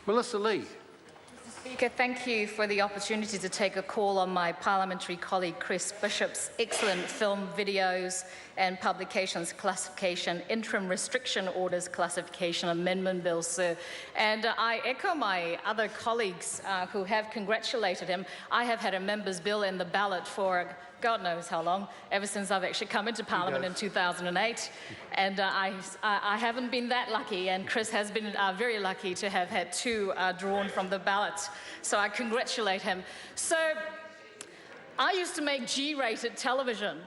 Melissa Lee. Speaker, thank you for the opportunity to take a call on my parliamentary colleague Chris Bishop's excellent film videos and publications classification, interim restriction orders classification amendment bill, sir. And I echo my other colleagues who have congratulated him. I have had a member's bill in the ballot for God knows how long, ever since I've actually come into Parliament in 2008. And I haven't been that lucky, and Chris has been very lucky to have had two drawn from the ballot. So I congratulate him. So I used to make G-rated television,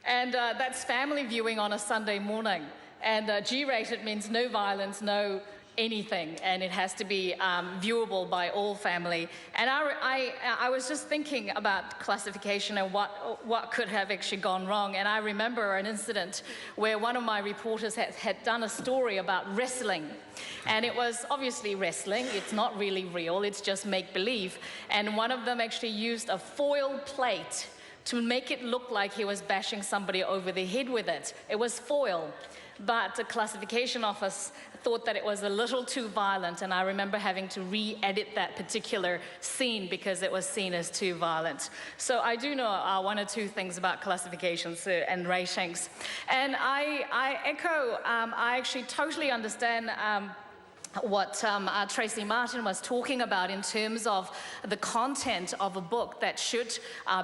and that's family viewing on a Sunday morning. And G-rated means no violence, no anything, and it has to be viewable by all family. And I was just thinking about classification and what could have actually gone wrong. And I remember an incident where one of my reporters had done a story about wrestling. And it was obviously wrestling. It's not really real. It's just make-believe. And one of them actually used a foil plate to make it look like he was bashing somebody over the head with it. It was foil. But the classification office thought that it was a little too violent, and I remember having to re-edit that particular scene because it was seen as too violent. So I do know one or two things about classifications and ratings. And I echo, I actually totally understand what Tracy Martin was talking about in terms of the content of a book that should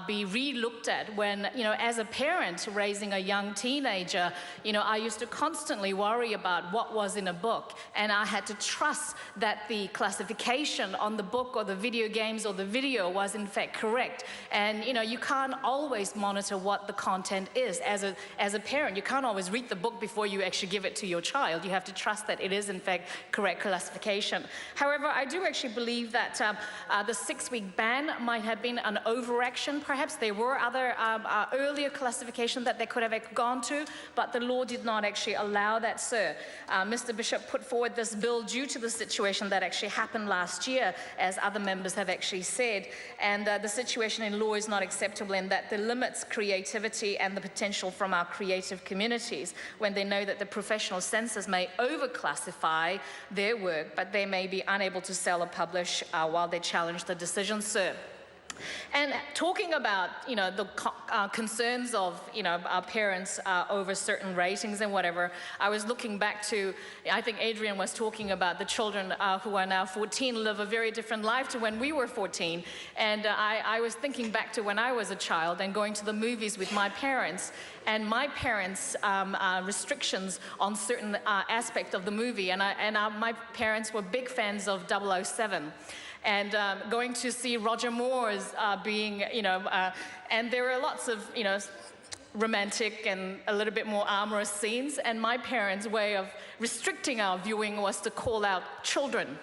be re-looked at when, as a parent raising a young teenager, I used to constantly worry about what was in a book, and I had to trust that the classification on the book or the video games or the video was in fact correct. And, you can't always monitor what the content is. As a parent, you can't always read the book before you actually give it to your child. You have to trust that it is in fact correct classification. However, I do actually believe that the 6-week ban might have been an overaction. Perhaps there were other earlier classifications that they could have gone to, but the law did not actually allow that, sir. Mr. Bishop put forward this bill due to the situation that actually happened last year, as other members have actually said, and the situation in law is not acceptable in that it limits creativity and the potential from our creative communities when they know that the professional censors may overclassify their work, but they may be unable to sell or publish while they challenge the decision, sir. And talking about, the concerns of, our parents over certain ratings and whatever, I was looking back to, I think Adrian was talking about the children who are now 14 live a very different life to when we were 14. And I was thinking back to when I was a child and going to the movies with my parents, and my parents' restrictions on certain aspects of the movie. And my parents were big fans of 007. And going to see Roger Moore's being, and there are lots of, romantic and a little bit more amorous scenes. And my parents' way of restricting our viewing was to call out children.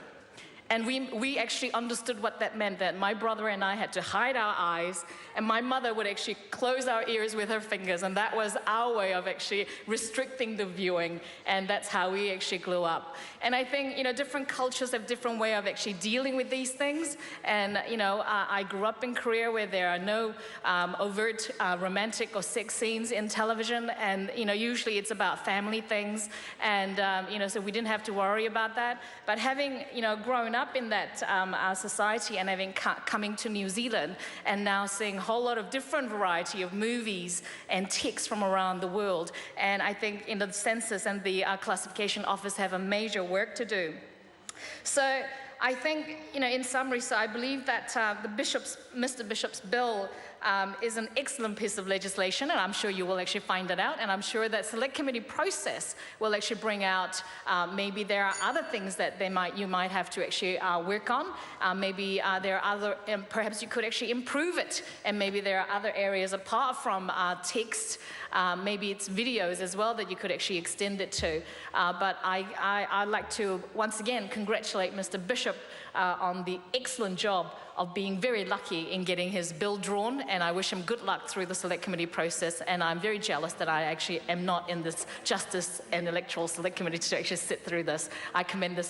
And we actually understood what that meant, that my brother and I had to hide our eyes, and my mother would actually close our ears with her fingers, and that was our way of actually restricting the viewing, and that's how we actually grew up. And I think, different cultures have different way of actually dealing with these things, and, I grew up in Korea where there are no overt romantic or sex scenes in television, and, usually it's about family things, and, so we didn't have to worry about that. But having, grown up in that our society and having coming to New Zealand and now seeing a whole lot of different variety of movies and texts from around the world, and I think the census and the classification office have a major work to do. So I think, in summary, so I believe that Mr. Bishop's bill is an excellent piece of legislation, and I'm sure you will actually find it out, and I'm sure that select committee process will actually bring out maybe there are other things that you might have to actually work on. Maybe there are other, perhaps you could actually improve it, and maybe there are other areas apart from text, maybe it's videos as well that you could actually extend it to. But I'd like to once again congratulate Mr. Bishop on the excellent job of being very lucky in getting his bill drawn, and I wish him good luck through the select committee process, and I'm very jealous that I actually am not in this Justice and Electoral Select Committee to actually sit through this. I commend this bill.